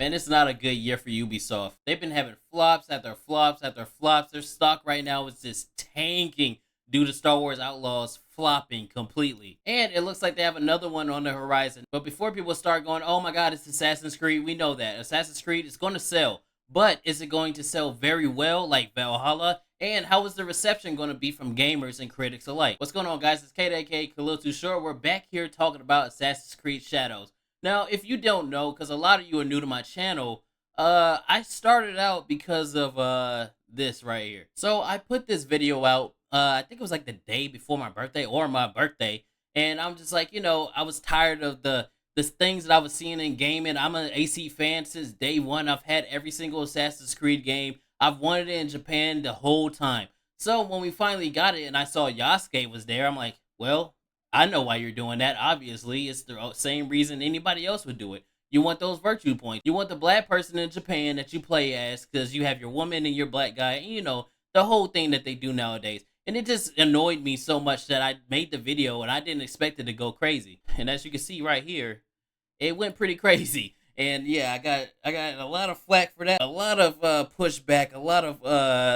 Man, it's not a good year for Ubisoft. They've been having flops after flops after flops. Their stock right now is just tanking due to Star Wars Outlaws flopping completely. And it looks like they have another one on the horizon. But before people start going, oh my god, it's Assassin's Creed, we know that. Assassin's Creed is going to sell. But is it going to sell very well like Valhalla? And how is the reception going to be from gamers and critics alike? What's going on, guys? It's KDK, Khalil Too Short. We're back here talking about Assassin's Creed Shadows. Now, if you don't know, because a lot of you are new to my channel, I started out because of this right here. So I put this video out, I think it was like the day before my birthday or my birthday, and I'm just like, I was tired of the things that I was seeing in gaming. I'm an AC fan since day one. I've had every single Assassin's Creed game. I've wanted it in Japan the whole time. So when we finally got it and I saw Yasuke was there, I'm like, well, I know why you're doing that. Obviously, it's the same reason anybody else would do it. You want those virtue points. You want the black person in Japan that you play as because you have your woman and your black guy. And, the whole thing that they do nowadays. And it just annoyed me so much that I made the video and I didn't expect it to go crazy. And as you can see right here, it went pretty crazy. And yeah, I got a lot of flack for that. A lot of pushback. A lot of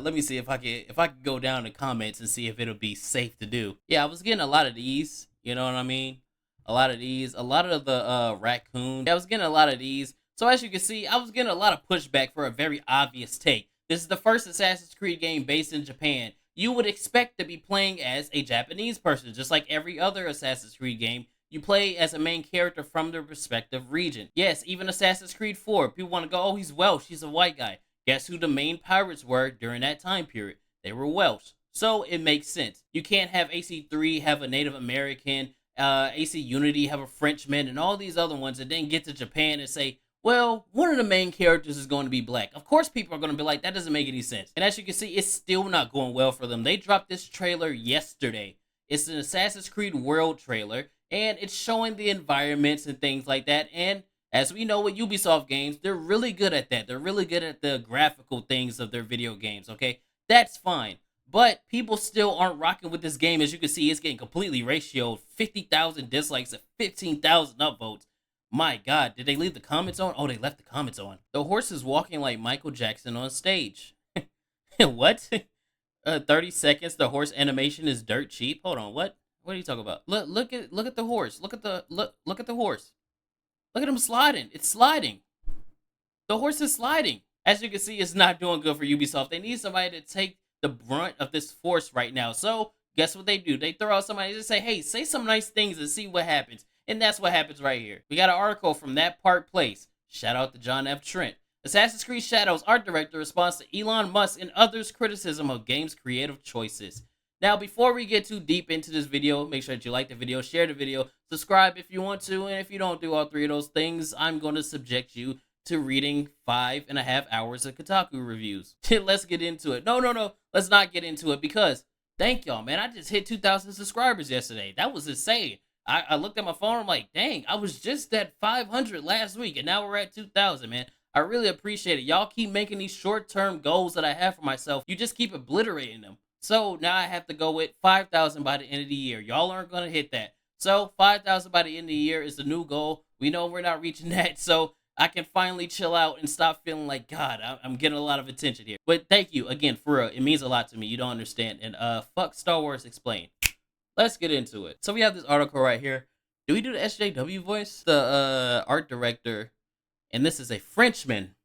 let me see if I could go down the comments and see if it'll be safe to do. Yeah, I was getting a lot of these. You know what I mean? A lot of these. A lot of the raccoon. Yeah, I was getting a lot of these. So as you can see, I was getting a lot of pushback for a very obvious take. This is the first Assassin's Creed game based in Japan. You would expect to be playing as a Japanese person, just like every other Assassin's Creed game. You play as a main character from the respective region. Yes, even Assassin's Creed 4. People want to go, oh, he's Welsh, he's a white guy. Guess who the main pirates were during that time period? They were Welsh. So it makes sense. You can't have AC3 have a Native American, AC Unity have a Frenchman, and all these other ones, and then get to Japan and say, well, one of the main characters is going to be black. Of course people are going to be like, that doesn't make any sense. And as you can see, it's still not going well for them. They dropped this trailer yesterday. It's an Assassin's Creed World trailer. And it's showing the environments and things like that. And as we know with Ubisoft games, they're really good at that. They're really good at the graphical things of their video games, okay? That's fine. But people still aren't rocking with this game. As you can see, it's getting completely ratioed. 50,000 dislikes and 15,000 upvotes. My God, did they leave the comments on? Oh, they left the comments on. The horse is walking like Michael Jackson on stage. What? 30 seconds, the horse animation is dirt cheap? Hold on, what? What are you talking about? Look at the horse. Look at the horse. Look at him sliding. It's sliding. The horse is sliding. As you can see, it's not doing good for Ubisoft. They need somebody to take the brunt of this force right now. So guess what they do? They throw out somebody to say, hey, say some nice things and see what happens. And that's what happens right here. We got an article from That Part Place. Shout out to John F. Trent. Assassin's Creed Shadows art director responds to Elon Musk and others' criticism of game's creative choices. Now, before we get too deep into this video, make sure that you like the video, share the video, subscribe if you want to, and if you don't do all three of those things, I'm going to subject you to reading 5.5 hours of Kotaku reviews. Let's get into it. No, let's not get into it because, thank y'all, man, I just hit 2,000 subscribers yesterday. That was insane. I looked at my phone, I'm like, dang, I was just at 500 last week, and now we're at 2,000, man. I really appreciate it. Y'all keep making these short-term goals that I have for myself. You just keep obliterating them. So now I have to go with 5,000 by the end of the year. Y'all aren't going to hit that. So 5,000 by the end of the year is the new goal. We know we're not reaching that. So I can finally chill out and stop feeling like, God, I'm getting a lot of attention here. But thank you again, for real. It means a lot to me. You don't understand. And fuck Star Wars Explained. Let's get into it. So we have this article right here. Do we do the SJW voice? The art director. And this is a Frenchman.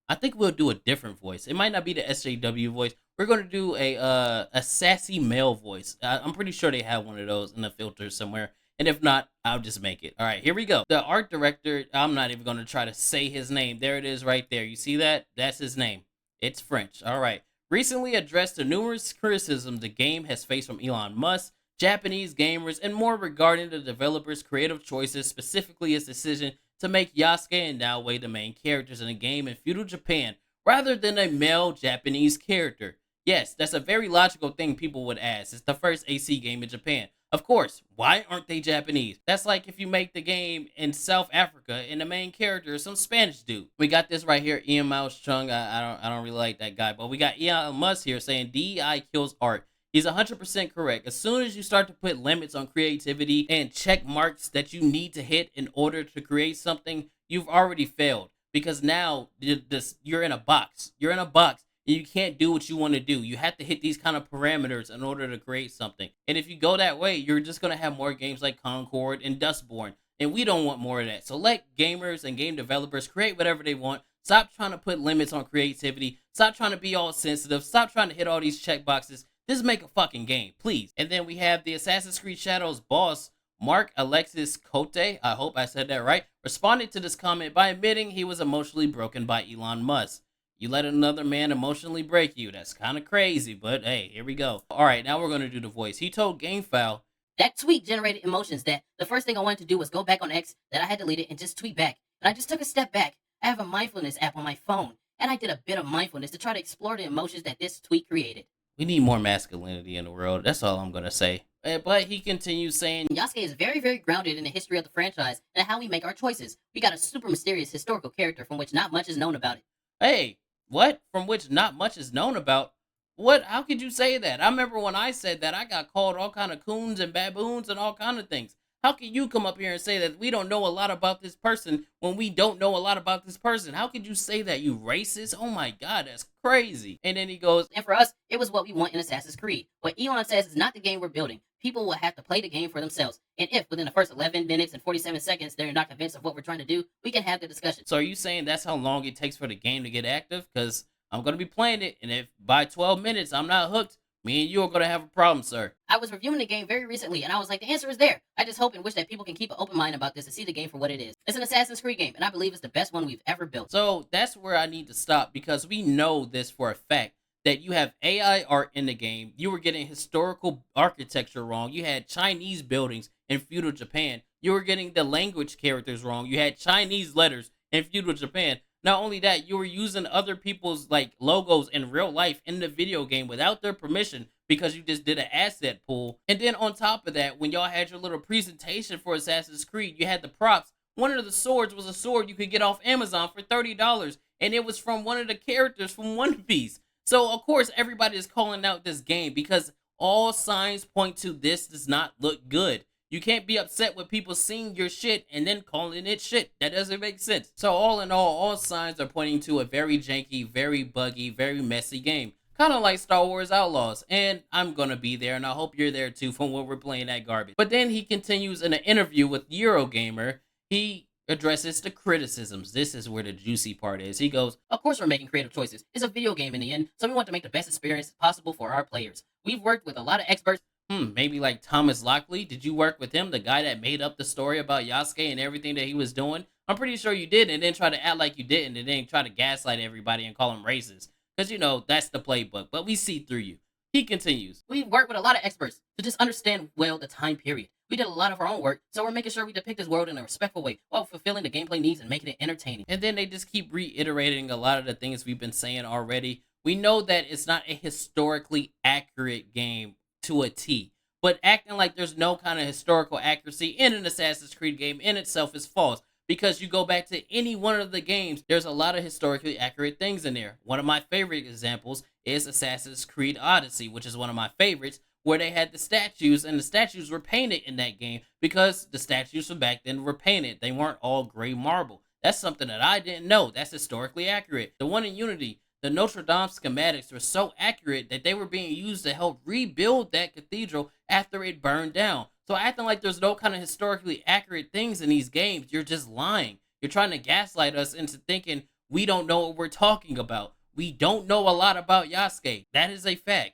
I think we'll do a different voice. It might not be the SJW voice. We're going to do a sassy male voice. I'm pretty sure they have one of those in the filter somewhere. And if not, I'll just make it. All right, here we go. The art director, I'm not even going to try to say his name. There it is right there. You see that? That's his name. It's French. All right. Recently addressed the numerous criticisms the game has faced from Elon Musk, Japanese gamers, and more regarding the developer's creative choices, specifically his decision to make Yasuke and Naoe the main characters in the game in feudal Japan, rather than a male Japanese character. Yes, that's a very logical thing people would ask. It's the first AC game in Japan. Of course, why aren't they Japanese? That's like if you make the game in South Africa and the main character is some Spanish dude. We got this right here, Ian Mouse Chung. I don't really like that guy, but we got Elon Musk here saying DEI kills art. He's 100% correct. As soon as you start to put limits on creativity and check marks that you need to hit in order to create something, you've already failed. because now you're in a box. You're in a box and you can't do what you want to do. You have to hit these kind of parameters in order to create something. And if you go that way, you're just going to have more games like Concord and Dustborn. And we don't want more of that. So let gamers and game developers create whatever they want. Stop trying to put limits on creativity. Stop trying to be all sensitive. Stop trying to hit all these checkboxes. Just make a fucking game, please. And then we have the Assassin's Creed Shadows boss, Mark Alexis Cote, I hope I said that right, responded to this comment by admitting he was emotionally broken by Elon Musk. You let another man emotionally break you. That's kind of crazy, but hey, here we go. All right, now we're going to do the voice. He told GameFoul, that tweet generated emotions that the first thing I wanted to do was go back on X, that I had deleted, and just tweet back. And I just took a step back. I have a mindfulness app on my phone, and I did a bit of mindfulness to try to explore the emotions that this tweet created. We need more masculinity in the world. That's all I'm going to say. But he continues saying, Yasuke is very, very grounded in the history of the franchise and how we make our choices. We got a super mysterious historical character from which not much is known about it. Hey, what? From which not much is known about? What? How could you say that? I remember when I said that, I got called all kind of coons and baboons and all kind of things. How can you come up here and say that we don't know a lot about this person when we don't know a lot about this person? How could you say that, you racist? Oh my god, that's crazy. And then he goes, and for us, it was what we want in Assassin's Creed. What Elon says is not the game we're building. People will have to play the game for themselves. And if within the first 11 minutes and 47 seconds they're not convinced of what we're trying to do, we can have the discussion. So are you saying that's how long it takes for the game to get active? Because I'm going to be playing it, and if by 12 minutes I'm not hooked, me and you are going to have a problem, sir. I was reviewing the game very recently, and I was like, the answer is there. I just hope and wish that people can keep an open mind about this and see the game for what it is. It's an Assassin's Creed game, and I believe it's the best one we've ever built. So that's where I need to stop, because we know this for a fact, that you have AI art in the game. You were getting historical architecture wrong. You had Chinese buildings in feudal Japan. You were getting the language characters wrong. You had Chinese letters in feudal Japan. Not only that, you were using other people's like logos in real life in the video game without their permission because you just did an asset pool. And then on top of that, when y'all had your little presentation for Assassin's Creed, you had the props. One of the swords was a sword you could get off Amazon for $30, and it was from one of the characters from One Piece. So of course everybody is calling out this game because all signs point to this does not look good. You can't be upset with people seeing your shit and then calling it shit. That doesn't make sense. So all in all signs are pointing to a very janky, very buggy, very messy game. Kind of like Star Wars Outlaws. And I'm going to be there, and I hope you're there too from when we're playing that garbage. But then he continues in an interview with Eurogamer. He addresses the criticisms. This is where the juicy part is. He goes, of course we're making creative choices. It's a video game in the end, so we want to make the best experience possible for our players. We've worked with a lot of experts. Maybe like Thomas Lockley. Did you work with him, the guy that made up the story about Yasuke and everything that he was doing? I'm pretty sure you did, and then try to act like you didn't, and then try to gaslight everybody and call him racist. Because, you know, that's the playbook, but we see through you. He continues, we've worked with a lot of experts to just understand well the time period. We did a lot of our own work, so we're making sure we depict this world in a respectful way while fulfilling the gameplay needs and making it entertaining. And then they just keep reiterating a lot of the things we've been saying already. We know that it's not a historically accurate game to a T. But acting like there's no kind of historical accuracy in an Assassin's Creed game in itself is false. Because you go back to any one of the games, there's a lot of historically accurate things in there. One of my favorite examples is Assassin's Creed Odyssey, which is one of my favorites, where they had the statues, and the statues were painted in that game because the statues from back then were painted. They weren't all gray marble. That's something that I didn't know. That's historically accurate. The one in Unity, the Notre Dame schematics were so accurate that they were being used to help rebuild that cathedral after it burned down. So acting like there's no kind of historically accurate things in these games, you're just lying. You're trying to gaslight us into thinking we don't know what we're talking about. We don't know a lot about Yasuke. That is a fact.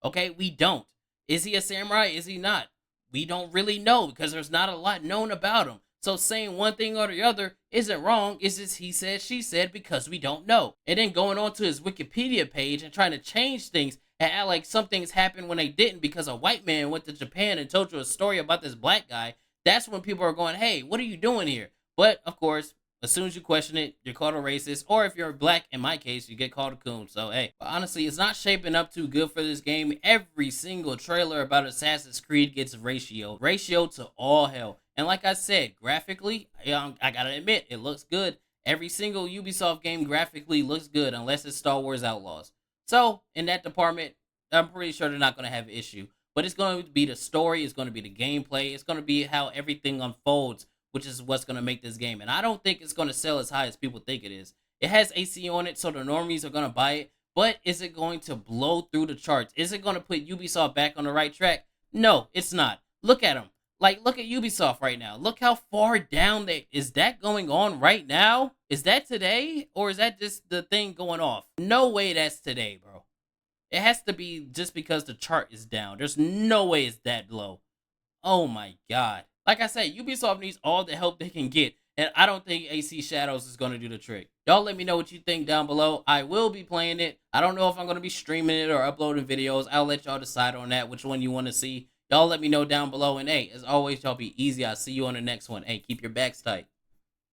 Okay, we don't. Is he a samurai? Is he not? We don't really know because there's not a lot known about him. So saying one thing or the other isn't wrong. It's just he said, she said, because we don't know. And then going on to his Wikipedia page and trying to change things and act like some things happened when they didn't because a white man went to Japan and told you a story about this black guy. That's when people are going, hey, what are you doing here? But, of course, as soon as you question it, you're called a racist. Or if you're black, in my case, you get called a coon. So, hey, but honestly, it's not shaping up too good for this game. Every single trailer about Assassin's Creed gets ratio to all hell. And like I said, graphically, I gotta admit, it looks good. Every single Ubisoft game graphically looks good unless it's Star Wars Outlaws. So, in that department, I'm pretty sure they're not going to have an issue. But it's going to be the story, it's going to be the gameplay, it's going to be how everything unfolds which is what's going to make this game. And I don't think it's going to sell as high as people think it is. It has AC on it, so the normies are going to buy it. But is it going to blow through the charts? Is it going to put Ubisoft back on the right track? No, it's not. Look at them. Like, look at Ubisoft right now. Look how far down they... Is that going on right now? Is that today? Or is that just the thing going off? No way that's today, bro. It has to be just because the chart is down. There's no way it's that low. Oh my god. Like I said, Ubisoft needs all the help they can get. And I don't think AC Shadows is going to do the trick. Y'all let me know what you think down below. I will be playing it. I don't know if I'm going to be streaming it or uploading videos. I'll let y'all decide on that, which one you want to see. Y'all let me know down below. And hey, as always, y'all be easy. I'll see you on the next one. Hey, keep your backs tight.